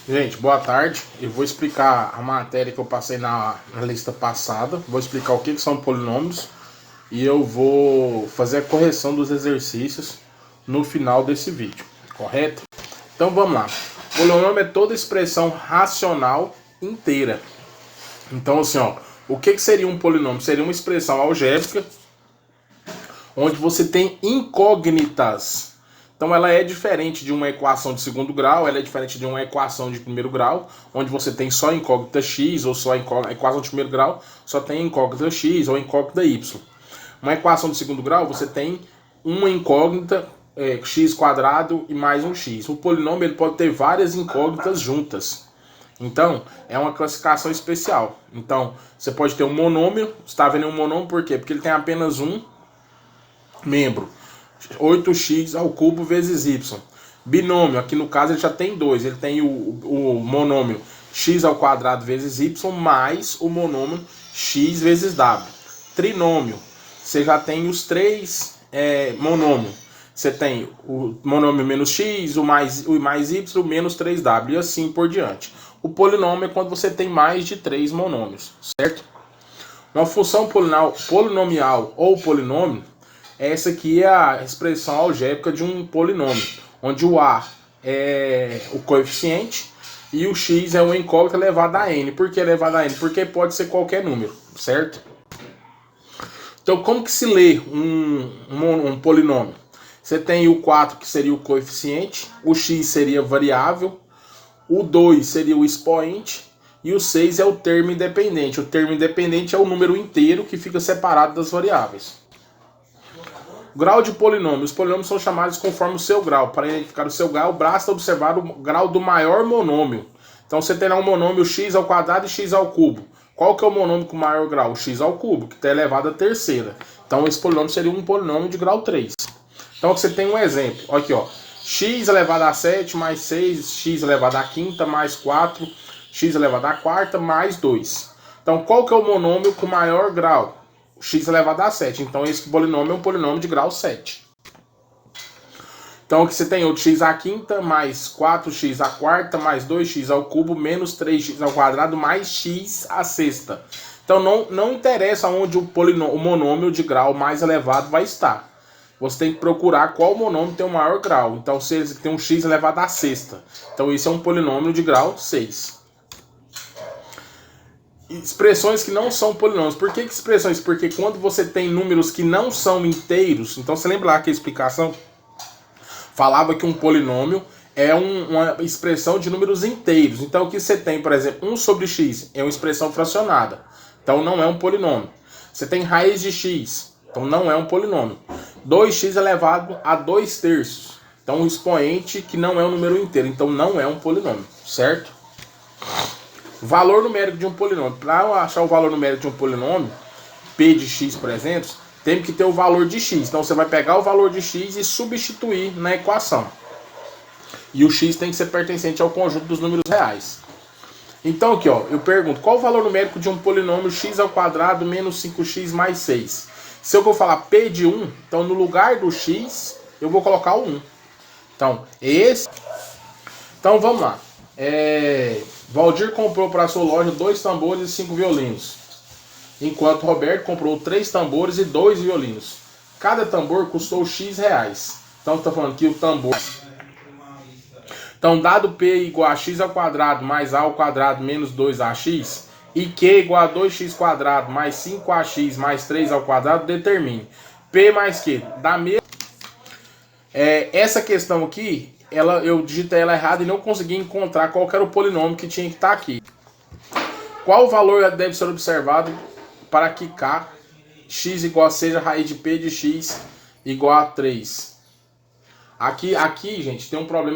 Gente, boa tarde. Eu vou explicar a matéria que eu passei na lista passada. Vou explicar o que são polinômios e eu vou fazer a correção dos exercícios no final desse vídeo, correto? Então vamos lá. Polinômio é toda expressão racional inteira. Então assim, ó, o que seria um polinômio? Seria uma expressão algébrica onde você tem incógnitas. Então ela é diferente de uma equação de segundo grau, ela é diferente de uma equação de primeiro grau, onde você tem só incógnita x, ou só a equação de primeiro grau só tem incógnita x ou incógnita y. Uma equação de segundo grau você tem uma incógnita x quadrado e mais um x. O polinômio ele pode ter várias incógnitas juntas. Então, é uma classificação especial. Então, você pode ter um monômio. Você está vendo um monômio por quê? Porque ele tem apenas um membro. 8x ao cubo vezes y. Binômio, aqui no caso ele já tem dois. Ele tem o monômio x ao quadrado vezes y mais o monômio x vezes w. Trinômio, você já tem os três monômios. Você tem o monômio menos x, o mais y, menos 3w e assim por diante. O polinômio é quando você tem mais de 3 monômios, certo? Uma função polinomial ou polinômio, essa aqui é a expressão algébrica de um polinômio, onde o a é o coeficiente e o x é uma incógnita elevada a n. Por que elevada a n? Porque pode ser qualquer número, certo? Então, como que se lê um polinômio? Você tem o 4, que seria o coeficiente, o x seria variável, o 2 seria o expoente e o 6 é o termo independente. O termo independente é o número inteiro que fica separado das variáveis. Grau de polinômio. Os polinômios são chamados conforme o seu grau. Para identificar o seu grau, basta observar o grau do maior monômio. Então você terá um monômio x ao quadrado e x ao cubo. Qual que é o monômio com maior grau? O x ao cubo, que está elevado à terceira. Então esse polinômio seria um polinômio de grau 3. Então aqui você tem um exemplo. Aqui, ó. X elevado a 7 mais 6, x elevado a quinta mais 4, x elevado a quarta mais 2. Então qual que é o monômio com maior grau? X elevado a 7. Então esse polinômio é um polinômio de grau 7. Então aqui você tem outro x à quinta mais 4x à quarta mais 2x ao cubo menos 3x ao quadrado mais x à sexta. Então não interessa onde o monômio de grau mais elevado vai estar. Você tem que procurar qual monômio tem o maior grau. Então se ele tem um x elevado à sexta. Então isso é um polinômio de grau 6. Expressões que não são polinômios. Por que expressões? Porque quando você tem números que não são inteiros, então você lembra lá que a explicação falava que um polinômio é uma expressão de números inteiros. Então o que você tem, por exemplo, 1 sobre x é uma expressão fracionada. Então não é um polinômio. Você tem raiz de x, então não é um polinômio. 2x elevado a 2/3. Então um expoente que não é um número inteiro, então não é um polinômio, certo? Valor numérico de um polinômio. Para eu achar o valor numérico de um polinômio, p de x, por exemplo, tem que ter o valor de x. Então você vai pegar o valor de x e substituir na equação. E o x tem que ser pertencente ao conjunto dos números reais. Então aqui, ó, eu pergunto, qual o valor numérico de um polinômio x ao quadrado menos 5x mais 6? Se eu vou falar p de 1, então no lugar do x, eu vou colocar o 1. Então, esse... Então vamos lá. Valdir comprou para sua loja 2 tambores e 5 violinos, enquanto Roberto comprou 3 tambores e 2 violinos. Cada tambor custou x reais. Então está falando que o tambor... Então, dado P igual a x ao quadrado mais a ao quadrado menos 2ax, e Q igual a 2x quadrado mais 5ax mais 3 ao quadrado, determine P mais Q. Da mesma... essa questão aqui... eu digitei ela errada e não consegui encontrar qual era o polinômio que tinha que estar aqui. Qual o valor deve ser observado para que k, x igual a seja raiz de p de x igual a 3? Aqui, gente, tem um problema